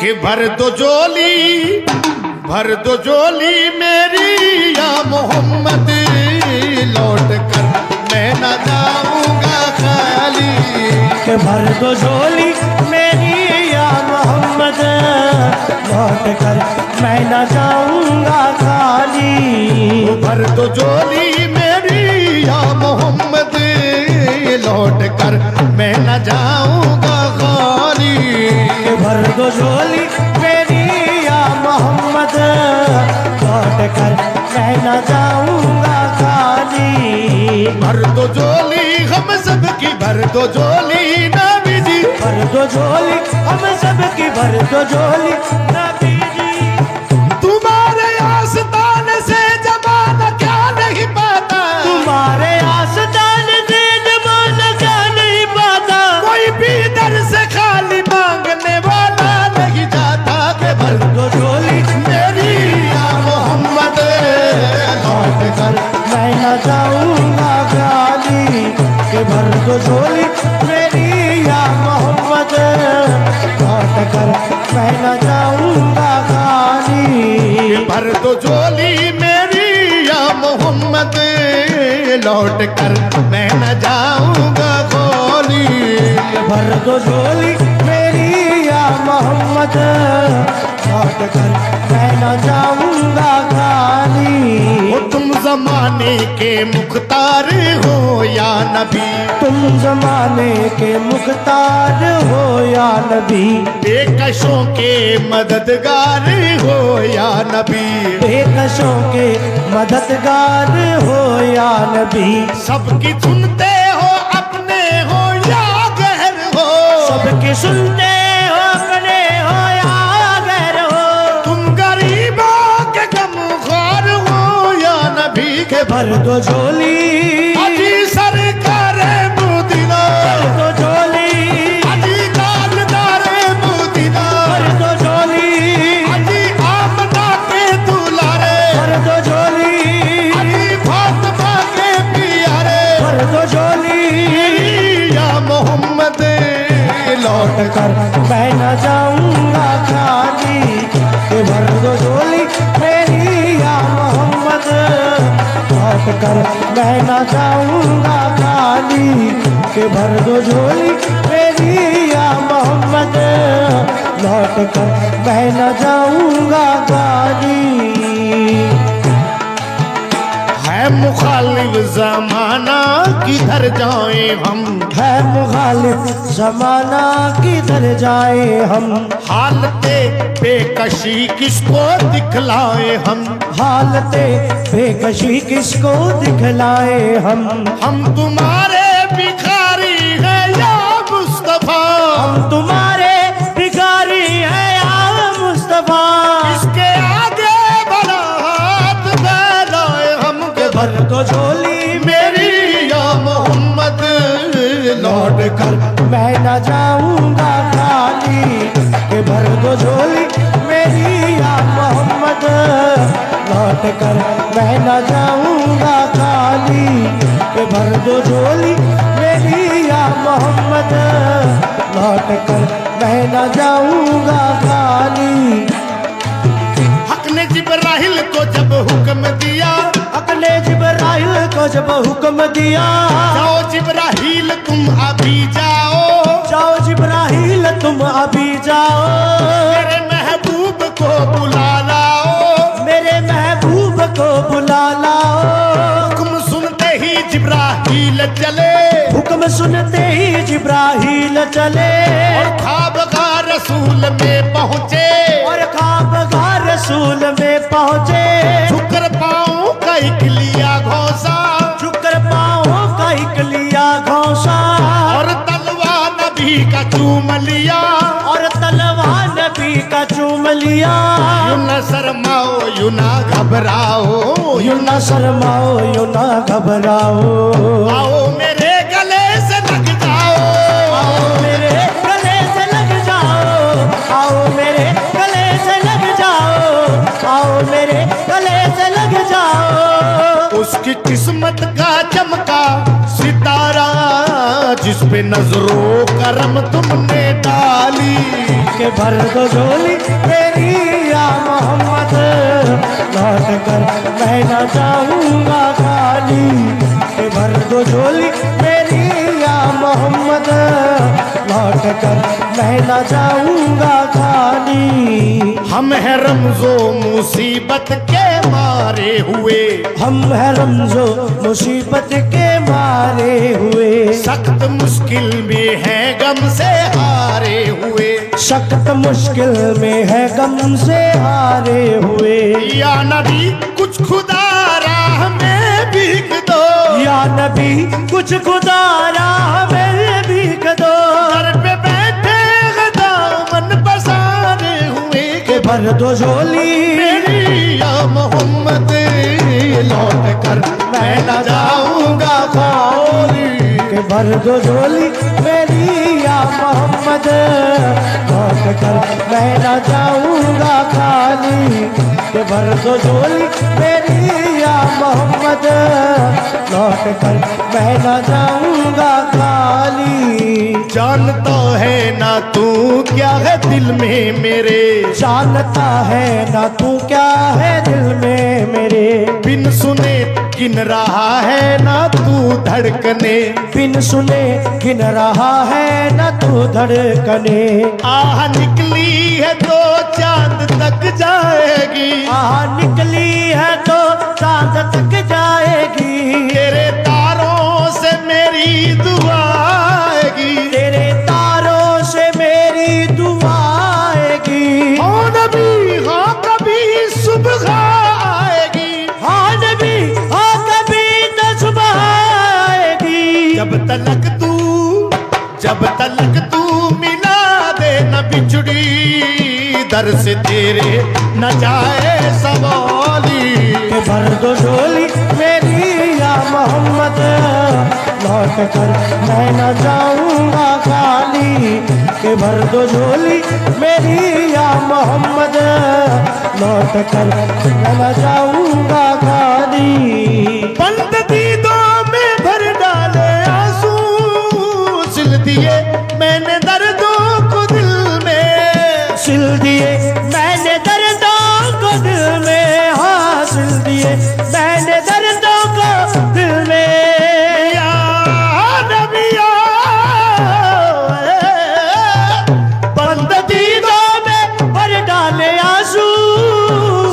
कि भर दो झोली मेरी या मोहम्मद, लौट कर मैं न जाऊंगा खाली। कि भर दो झोली मेरी या मोहम्मद, लौट कर मैं न जाऊंगा खाली। भर दो झोली मेरी या मोहम्मद, लौट कर मैं न जाऊंगा खाली। कि भर दो झोली मेरी या मोहम्मद, लौट कर मैं न जाऊंगा खाली। भर दो झोली हम सब की, भर दो झोली नबी जी। भर दो झोली हम सब की, भर दो झोली नबी जी। तुम्हारे आस्तान से जमाना क्या नहीं पाता, तुम्हारे आस्तान से जमाना क्या नहीं पाता। कोई भी दर से खाली मांगने वाला नहीं जाता। के भर दो झोली मेरी या मोहम्मद, लौट कर मैं न जाऊंगा खाली। कि भर दो झोली मेरी या मोहम्मद, लौट कर मैं न जाऊंगा खाली। भर दो झोली मेरी या मोहम्मद, लौट कर मैं न जाऊंगा खाली। भर दो झोली मेरी या मोहम्मद, लौट कर मैं न जाऊंगा खाली। वो तुम जमाने के मुख्तार हो या नबी, तुम जमाने के मुख्तार हो या नबी। बेकशों के मददगार हो या नबी, बेकशों के मददगार हो या नबी। सबकी सुनते हो अपने हो या गैर हो, सबके सुनते हो अपने हो या गैर हो। तुम गरीबों के गमख्वार हो या नबी। के भर दो झोली अजी सरकार मुदीना, भर दो झोली अजी ताजदार मुदीना, भर दो झोली अजी आमना के दुलारे, भर दो झोली अजी फातिमा के प्यारे। भर दो झोली या मोहम्मद, लौट कर मैं न जाऊंगा खाली। कि भर दो झोली मेरी या मोहम्मद, लौट कर मैं न जाऊंगा खाली। कि भर दो झोली मेरी या मोहम्मद, लौट कर मैं न जाऊंगा खाली। है मुखालिफ जमाना किधर जाए हम, है मुखालिफ जमाना किधर जाए हम। हालते बेकशी किसको दिखलाए हम, हालते बेकशी किसको दिखलाए हम। हम तुम्हारे भिखारी हैं या मुस्तफा, हम तुम्हारे भिखारी हैं या मुस्तफा। इसके आगे बड़ा हाथ फैलाए हम। के भर दो झोली मेरी या मोहम्मद, लौट कर मैं न जाऊंगा खाली। कि भर दो झोली मेरी या मोहम्मद, लौट कर मैं न जाऊंगा खाली। कि भर दो झोली मेरी या मोहम्मद, लौट कर मैं न जाऊंगा खाली। हक ने जिब्राइल को जब हुक्म दिया, हक ने जिब्राइल को जब हुक्म दिया। जाओ जिब्राइल तुम अभी जाओ, जाओ जिब्राइल तुम अभी जाओ। मेरे महबूब को बुला लाओ, मेरे महबूब को बुला लाओ। हुक्म सुनते ही जिब्राइल चले, हुक्म सुनते ही जिब्राइल चले। और ख्वाबगाह रसूल में पहुँचे, और ख्वाबगाह रसूल में पहुँचे। झुकर पाँव का एक लिया घोंसा, झुकर पाँव का एक लिया घोंसा। और तलवार नबी का चूम लिया, और तलवार नबी का चूम लिया। यूं न शर्माओ यूं न घबराओ, यूं न शर्माओ यूं न घबराओ। आओ मेरे गले से लग जाओ, आओ मेरे गले से लग जाओ। आओ मेरे गले से लग जाओ। आओ मेरे गले से लग जाओ। उसकी किस्मत का चमका सितारा, जिस पे नजरों करम तुमने डाली। के भर दो झोली मेरी या मोहम्मद, लौट कर मैं न जाऊंगा खाली, के भर दो झोली मेरी या मोहम्मद, लौट कर मैं न जाऊंगा खाली। हम हैं रमजो मुसीबत के मारे हुए, हम हैं रमजो मुसीबत के मारे हुए, सख्त मुश्किल में है गम से हारे हुए, सख्त मुश्किल में है गम से हारे हुए। या नबी कुछ खुदा राह में भीख दो, या नबी कुछ खुदा राह में भीख दो, घर पे बैठे दामन पसारे हुए, के भर दो झोली मेरी या मोहम्मद, लौट कर मैं न जाऊंगा खाली, के भर दो झोली मेरी या मोहम्मद, लौट कर मैं न जाऊंगा खाली, के भर दो झोली मेरी या मोहम्मद, लौट कर मैं न जाऊंगा खाली। जानता है ना तू क्या है दिल में मेरे, जानता है ना तू क्या है दिल में मेरे, बिन सुने गिन रहा है ना तू धड़कने, बिन सुने गिन रहा है ना तू धड़कने। आह निकली है तो चांद तक जाएगी, आह निकली है तो चांद तक जाएगी, तेरे तारों से मेरी दुआ आएगी, तेरे तारों से मेरी दुआ आएगी। हाँ नबी हाँ कभी सुबह आएगी, हाँ नबी हाँ कभी तो सुबह आएगी, जब तलक तू मिला दे न बिछड़ी, दर से तेरे न जाए सवाली, के भर दो झोली मेरी या मोहम्मद, लौट कर मैं न जाऊंगा खाली, के भर दो झोली मेरी या मोहम्मद, लौट कर मैं न जाऊंगा खाली। बंद दीदों में भर डाले आंसू, सिल दिए मैंने दर्दों को दिल में, सिल दिए मैंने दर्दों को दिल में, हाँ सिल दिए मैंने दर्दों को दिल में। या नबिया बंद दीदों में भर डाले आंसू,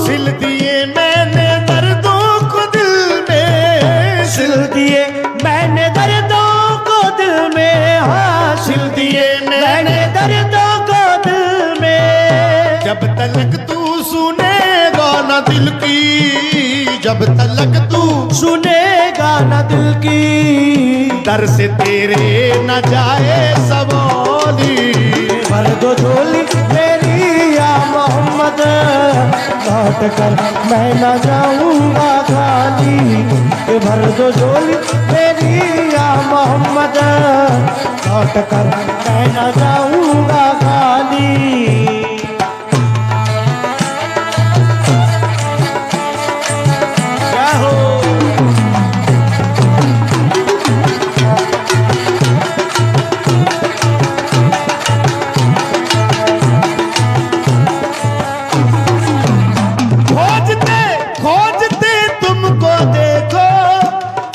सिल दिए मैंने दर्दों को दिल में, सिल दिए मैंने दर्दों को दिल में, हाँ सिल दिए मैंने दर्दों को दिल में। जब तलक तू सुनेगा ना दिल की, जब तलक तू सुनेगा न दिल की, दर से तेरे न जाए सवाली, भर दो झोली मेरी या मोहम्मद, लौट कर मैं न जाऊंगा खाली, भर दो झोली मेरी या मोहम्मद, लौट कर मैं न जाऊंगा खाली। क्या हो खोजते खोजते तुमको देखो,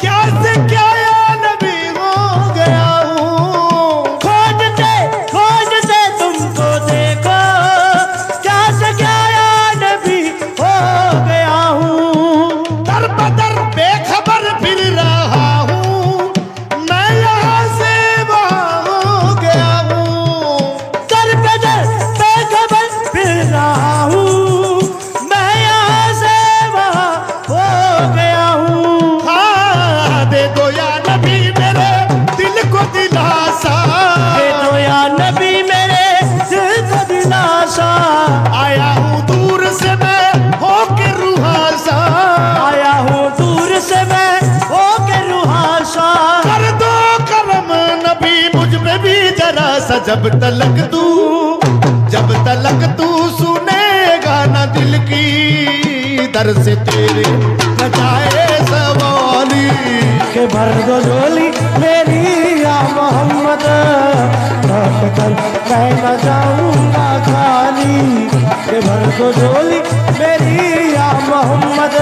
क्या से क्या या नबी हो गया हूँ, खोजते खोजते तुमको देखो, क्या से क्या या नबी हो गया हूँ, दर बदर बेखबर फिर रहा हूँ, मैं यहाँ से वहाँ हो गया हूँ, दर बदर बेखबर फिर रहा हूँ, मैं यहाँ से वहाँ हो गया हूँ। हाँ दे दो या नबी मेरे दिल को दिलासा, दे दो या नबी मेरे दिल को दिलासा, आया हूँ दूर से मैं होके रुहासा, आया हूँ दूर से मैं होके रुहासा, कर दो करम नबी मुझ पे भी जरा सा, जब तलक तू सुनेगा ना दिल की, दर से तेरे न जाए सवाली, के भर दो झोली मेरी या मोहम्मद, लौट कर मैं न जाऊंगा के भर दो झोली मेरी या मोहम्मद,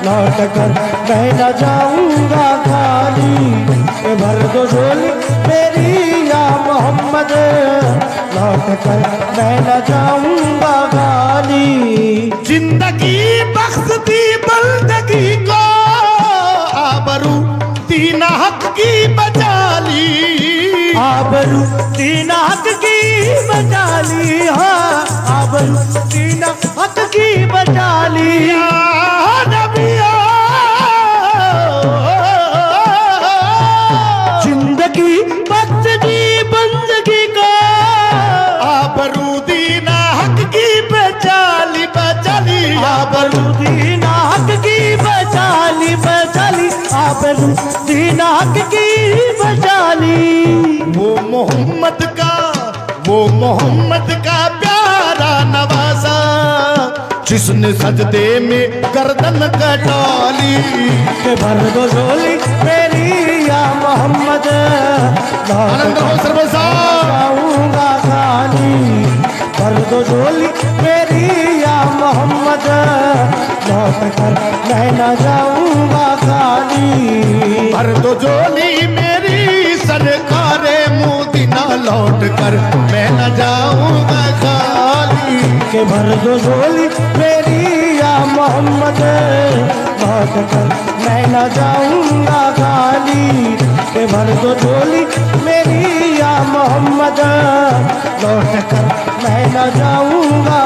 लौट कर मैं न जाऊंगा खाली, के भर दो झोली मेरी या मोहम्मद, लौट कर मैं न जाऊंगा खाली। जिंदगी बख्श दी बंदगी को, आबरू दीन हक की बचा ली, आबरू दीन हक की बचा ली, हाँ आबरू दीन हक की बचा ली। या नबिया जिंदगी बख्श दी बंदगी को, आबरू दीन हक की बचा ली, बचा ली। आबरू दीन हक की बचा ली, बचा ली, आबरू दीन हक की बचा ली। वो मोहम्मद का प्यारा नवासा, जिसने सजदे में गर्दन कटा ली, के भर दो झोली मेरी या मोहम्मद, आनंद हो सर्वसा जाऊंगा खाली, भर दो झोली मेरी या मोहम्मद, लौट कर मैं न जाऊंगा खाली। भर दो झोली मेरी सरकारे मोदीना, लौट कर मैं न जाऊंगा खाली, के भर दो झोली मेरी या मोहम्मद, लौट कर मैं न जाऊंगा खाली, के भर दो झोली मेरी या मोहम्मद, लौट कर मैं न जाऊंगा।